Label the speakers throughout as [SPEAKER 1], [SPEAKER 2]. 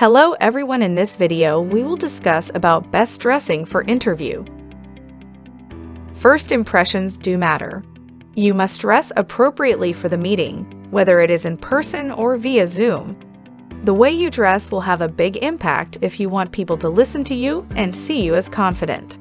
[SPEAKER 1] Hello everyone, in this video we will discuss about best dressing for interview. First impressions do matter. You must dress appropriately for the meeting, whether it is in person or via Zoom. The way you dress will have a big impact if you want people to listen to you and see you as confident.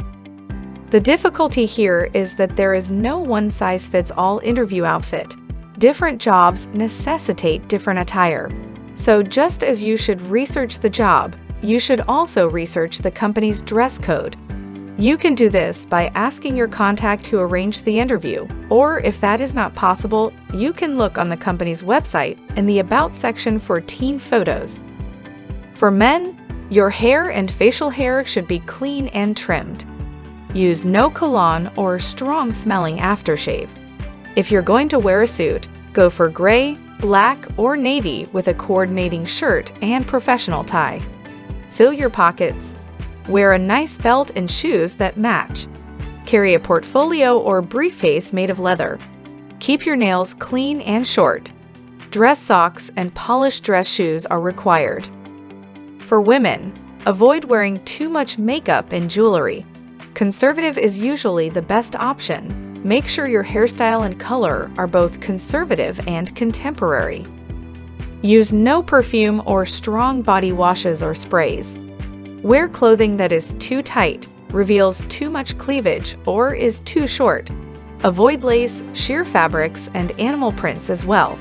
[SPEAKER 1] The difficulty here is that there is no one-size-fits-all interview outfit. Different jobs necessitate different attire. So just as you should research the job, you should also research the company's dress code. You can do this by asking your contact who arranged the interview, or if that is not possible, you can look on the company's website in the About section for team photos. For men, your hair and facial hair should be clean and trimmed. Use no cologne or strong-smelling aftershave. If you're going to wear a suit, go for gray, black, or navy with a coordinating shirt and professional tie. Fill your pockets. Wear a nice belt and shoes that match. Carry a portfolio or briefcase made of leather. Keep your nails clean and short. Dress socks and polished dress shoes are required. For women, avoid wearing too much makeup and jewelry. Conservative is usually the best option. Make sure your hairstyle and color are both conservative and contemporary. Use no perfume or strong body washes or sprays. Wear clothing that is too tight, reveals too much cleavage, or is too short. Avoid lace, sheer fabrics, and animal prints as well.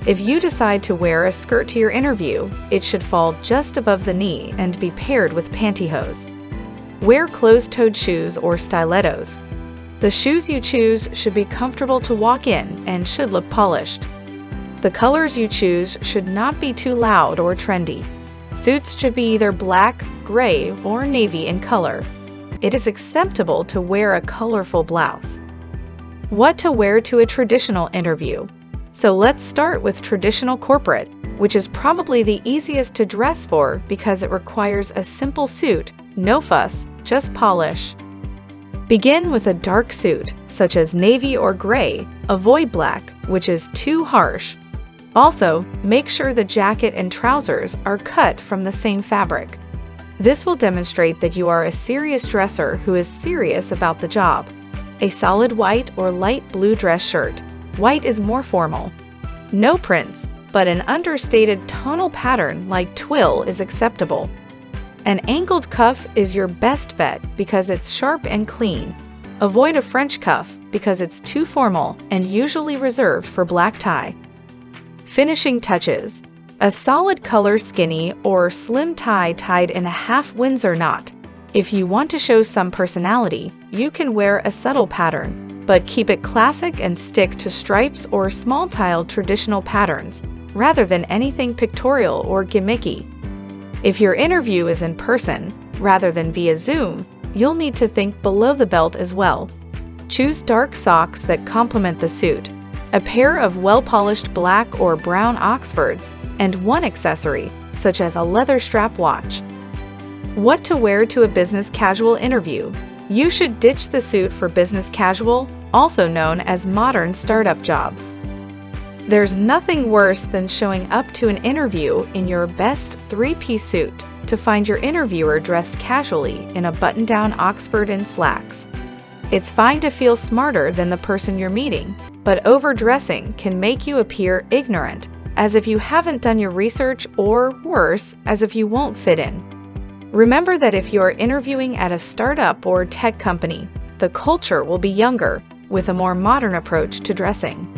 [SPEAKER 1] If you decide to wear a skirt to your interview, it should fall just above the knee and be paired with pantyhose. Wear closed-toed shoes or stilettos. The shoes you choose should be comfortable to walk in and should look polished. The colors you choose should not be too loud or trendy. Suits should be either black, gray, or navy in color. It is acceptable to wear a colorful blouse. What to wear to a traditional interview? So let's start with traditional corporate, which is probably the easiest to dress for because it requires a simple suit, no fuss, just polish. Begin with a dark suit, such as navy or gray. Avoid black, which is too harsh. Also, make sure the jacket and trousers are cut from the same fabric. This will demonstrate that you are a serious dresser who is serious about the job. A solid white or light blue dress shirt. White is more formal. No prints, but an understated tonal pattern like twill is acceptable. An angled cuff is your best bet because it's sharp and clean. Avoid a French cuff because it's too formal and usually reserved for black tie. Finishing touches. A solid color skinny or slim tie tied in a half Windsor knot. If you want to show some personality, you can wear a subtle pattern, but keep it classic and stick to stripes or small tiled traditional patterns, rather than anything pictorial or gimmicky. If your interview is in person, rather than via Zoom, you'll need to think below the belt as well. Choose dark socks that complement the suit, a pair of well-polished black or brown Oxfords, and one accessory, such as a leather strap watch. What to wear to a business casual interview? You should ditch the suit for business casual, also known as modern startup jobs. There's nothing worse than showing up to an interview in your best three-piece suit to find your interviewer dressed casually in a button-down Oxford and slacks. It's fine to feel smarter than the person you're meeting, but overdressing can make you appear ignorant, as if you haven't done your research, or worse, as if you won't fit in. Remember that if you are interviewing at a startup or tech company, the culture will be younger, with a more modern approach to dressing.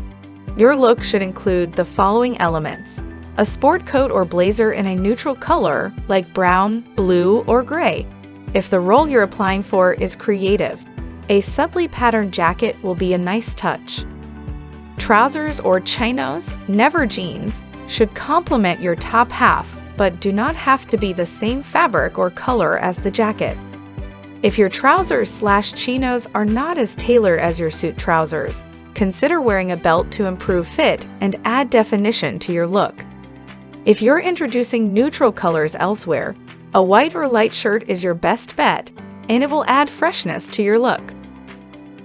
[SPEAKER 1] Your look should include the following elements: a sport coat or blazer in a neutral color like brown, blue, or gray. If the role you're applying for is creative, a subtly patterned jacket will be a nice touch. Trousers or chinos, never jeans, should complement your top half, but do not have to be the same fabric or color as the jacket. If your trousers/chinos are not as tailored as your suit trousers, consider wearing a belt to improve fit and add definition to your look. If you're introducing neutral colors elsewhere, a white or light shirt is your best bet, and it will add freshness to your look.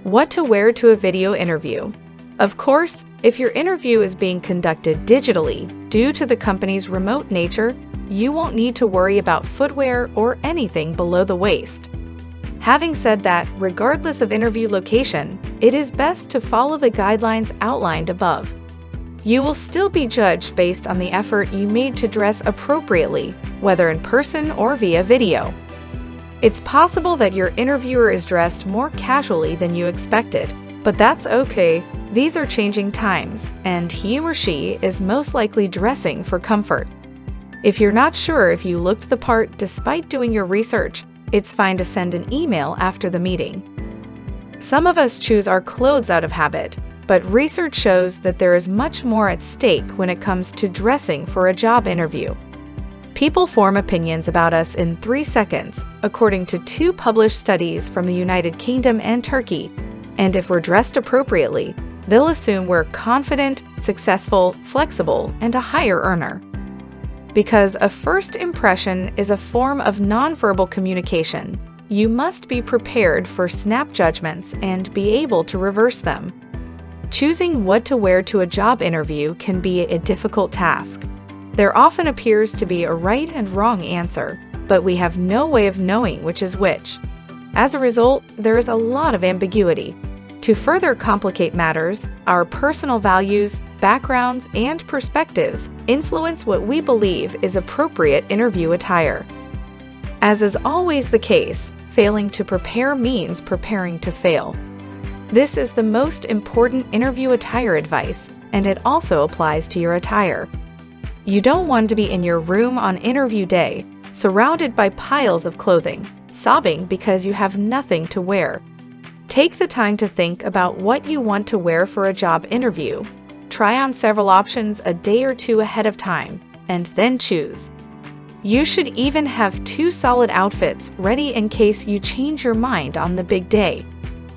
[SPEAKER 1] What to wear to a video interview? Of course, if your interview is being conducted digitally due to the company's remote nature, you won't need to worry about footwear or anything below the waist. Having said that, regardless of interview location, it is best to follow the guidelines outlined above. You will still be judged based on the effort you made to dress appropriately, whether in person or via video. It's possible that your interviewer is dressed more casually than you expected, but that's okay. These are changing times, and he or she is most likely dressing for comfort. If you're not sure if you looked the part despite doing your research, it's fine to send an email after the meeting. Some of us choose our clothes out of habit, but research shows that there is much more at stake when it comes to dressing for a job interview. People form opinions about us in 3 seconds, according to 2 published studies from the United Kingdom and Turkey, and if we're dressed appropriately, they'll assume we're confident, successful, flexible, and a higher earner. Because a first impression is a form of nonverbal communication, you must be prepared for snap judgments and be able to reverse them. Choosing what to wear to a job interview can be a difficult task. There often appears to be a right and wrong answer, but we have no way of knowing which is which. As a result, there is a lot of ambiguity. To further complicate matters, our personal values, backgrounds, and perspectives influence what we believe is appropriate interview attire. As is always the case, failing to prepare means preparing to fail. This is the most important interview attire advice, and it also applies to your attire. You don't want to be in your room on interview day, surrounded by piles of clothing, sobbing because you have nothing to wear. Take the time to think about what you want to wear for a job interview. Try on several options a day or 2 ahead of time, and then choose. You should even have 2 solid outfits ready in case you change your mind on the big day.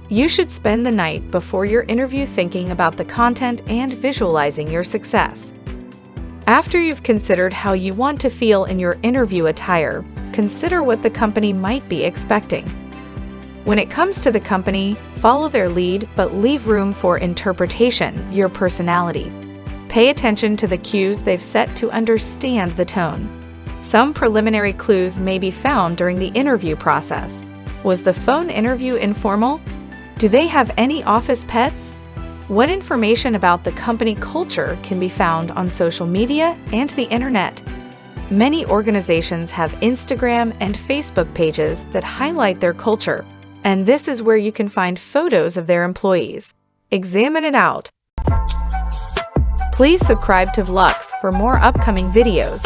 [SPEAKER 1] You should spend the night before your interview thinking about the content and visualizing your success. After you've considered how you want to feel in your interview attire, consider what the company might be expecting. When it comes to the company, follow their lead but leave room for interpretation, your personality. Pay attention to the cues they've set to understand the tone. Some preliminary clues may be found during the interview process. Was the phone interview informal? Do they have any office pets? What information about the company culture can be found on social media and the internet? Many organizations have Instagram and Facebook pages that highlight their culture, and this is where you can find photos of their employees. Examine it out. Please subscribe to Vlux for more upcoming videos.